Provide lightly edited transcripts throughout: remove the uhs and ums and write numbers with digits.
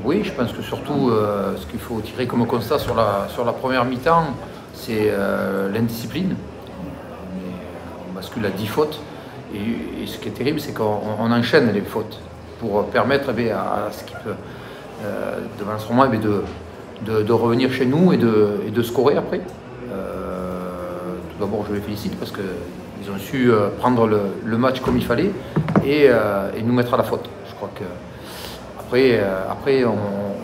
Oui, je pense que surtout, ce qu'il faut tirer comme constat sur la première mi-temps, c'est l'indiscipline. On bascule à 10 fautes. Et ce qui est terrible, c'est qu'on enchaîne les fautes pour permettre à ce équipe devant ce moment de revenir chez nous et de scorer après. Tout d'abord, je les félicite parce qu'ils ont su prendre le match comme il fallait et nous mettre à la faute. Je crois que après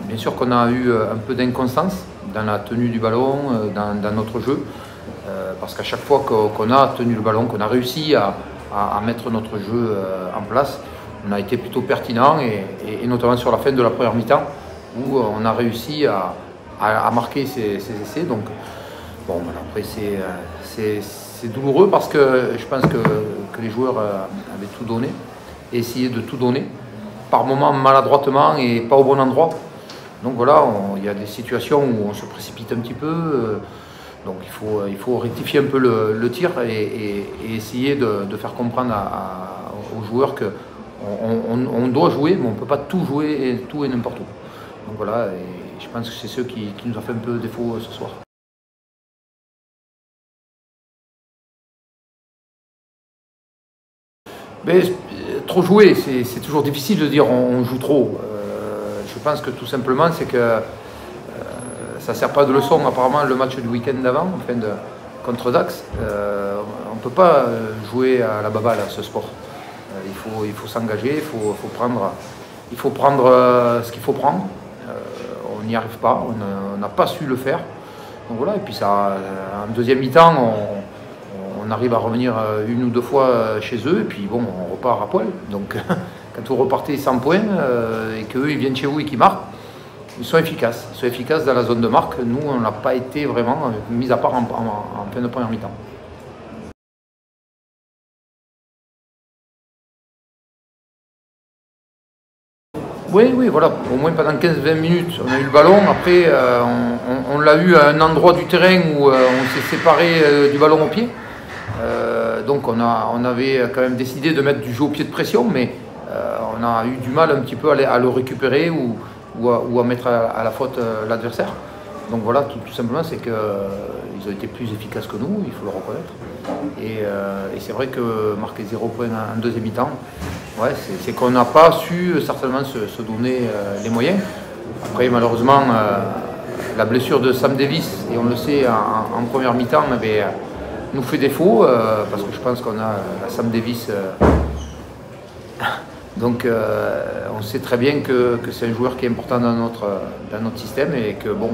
bien sûr qu'on a eu un peu d'inconstance dans la tenue du ballon, dans notre jeu, parce qu'à chaque fois qu'on a tenu le ballon, qu'on a réussi à mettre notre jeu en place, on a été plutôt pertinent et notamment sur la fin de la première mi-temps où on a réussi à marquer ces essais. Donc bon, après c'est douloureux parce que je pense que les joueurs avaient tout donné, essayé de tout donner, par moments maladroitement et pas au bon endroit. Donc voilà, il y a des situations où on se précipite un petit peu. Donc il faut rectifier un peu le tir et essayer de faire comprendre aux joueurs qu'on doit jouer, mais on ne peut pas tout jouer et tout et n'importe où. Donc voilà, et je pense que c'est ce qui nous a fait un peu défaut ce soir. Mais trop jouer, c'est toujours difficile de dire on joue trop. Je pense que tout simplement c'est que ça ne sert pas de leçon. Apparemment le match du week-end d'avant, contre Dax, on ne peut pas jouer à la baballe à ce sport. Il faut s'engager, il faut prendre ce qu'il faut prendre. On n'y arrive pas, on n'a pas su le faire. Donc voilà, et puis ça, en deuxième mi-temps, on arrive à revenir une ou deux fois chez eux, et puis bon, on repart à poil. Donc quand vous repartez sans points et qu'eux ils viennent chez vous et qu'ils marquent, ils sont efficaces dans la zone de marque. Nous, on n'a pas été vraiment, mis à part en fin de première mi-temps. Oui, voilà, au moins pendant 15-20 minutes, on a eu le ballon. Après, on l'a eu à un endroit du terrain où on s'est séparé du ballon au pied. Donc on avait quand même décidé de mettre du jeu au pied de pression, mais on a eu du mal un petit peu à le récupérer ou à mettre à la faute l'adversaire. Donc voilà, tout simplement, c'est qu'ils ont été plus efficaces que nous, il faut le reconnaître. Et c'est vrai que marquer 0 points en deuxième mi-temps, ouais, c'est qu'on n'a pas su certainement se donner les moyens. Après, malheureusement, la blessure de Sam Davis, et on le sait en première mi-temps, nous fait défaut, parce que je pense qu'on a Sam Davis. Donc on sait très bien que c'est un joueur qui est important dans notre système et que bon,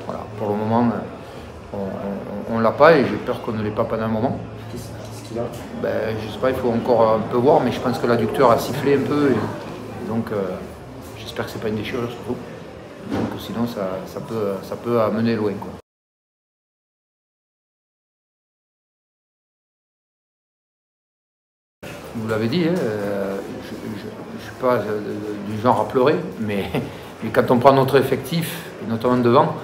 voilà, pour le moment on ne l'a pas et j'ai peur qu'on ne l'ait pas pendant un moment. Qu'est-ce qu'il a? Je ne sais pas, il faut encore un peu voir, mais je pense que l'adducteur a sifflé un peu et donc j'espère que ce n'est pas une déchirure surtout. Donc sinon ça peut amener loin, quoi. Vous l'avez dit, hein, je ne suis pas du genre à pleurer, mais quand on prend notre effectif, et notamment devant,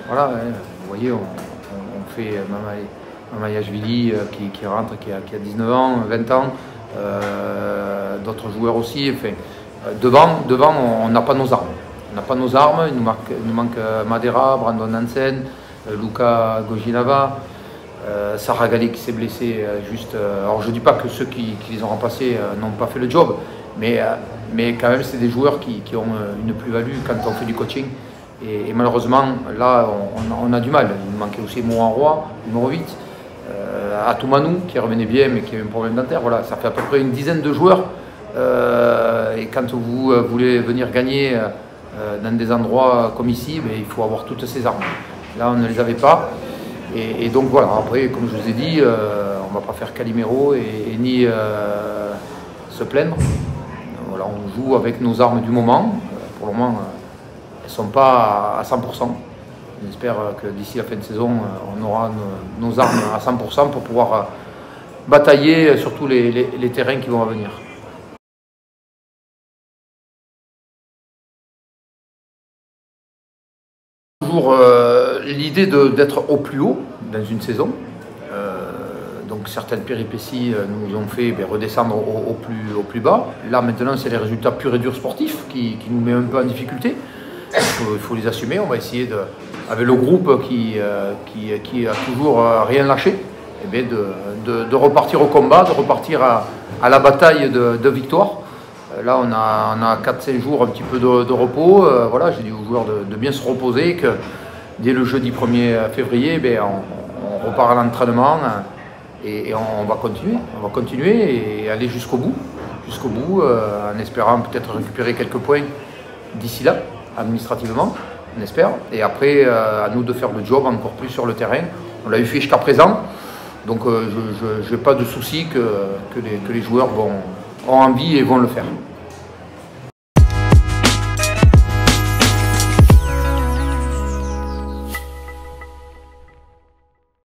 voilà, hein, vous voyez, on fait Mamayashvili qui rentre, qui a 19 ans, 20 ans, d'autres joueurs aussi. Enfin, devant on n'a pas nos armes. On n'a pas nos armes, il nous manque Madera, Brandon Hansen, Luka Gojinava. Sarah Gallet qui s'est blessé alors je ne dis pas que ceux qui les ont remplacés n'ont pas fait le job, mais quand même c'est des joueurs qui ont une plus-value quand on fait du coaching. Et malheureusement là on a du mal. Il nous manquait aussi Mohan Roy, numéro 8, Atoumanu qui revenait bien mais qui avait un problème dentaire. Voilà, ça fait à peu près une dizaine de joueurs. Et quand vous voulez venir gagner dans des endroits comme ici, il faut avoir toutes ces armes. Là on ne les avait pas. Et donc voilà, après, comme je vous ai dit, on ne va pas faire Calimero et ni se plaindre. Voilà, on joue avec nos armes du moment. Pour le moment, elles ne sont pas à 100%. J'espère que d'ici la fin de saison, on aura nos armes à 100% pour pouvoir batailler sur tous les terrains qui vont venir. Toujours l'idée d'être au plus haut dans une saison. Donc Donc certaines péripéties nous ont fait redescendre au plus bas. Là maintenant c'est les résultats purs et durs sportifs qui nous met un peu en difficulté. Il faut les assumer, on va essayer avec le groupe qui a toujours rien lâché, de repartir au combat, de repartir à la bataille de victoire. Là on a 4-5 jours un petit peu de repos. Voilà, j'ai dit aux joueurs de bien se reposer, que dès le jeudi 1er février, on repart à l'entraînement et on va continuer et aller jusqu'au bout, en espérant peut-être récupérer quelques points d'ici là, administrativement, on espère. Et après, à nous de faire le job encore plus sur le terrain. On l'a eu fait jusqu'à présent, donc je n'ai pas de souci que les joueurs ont envie et vont le faire.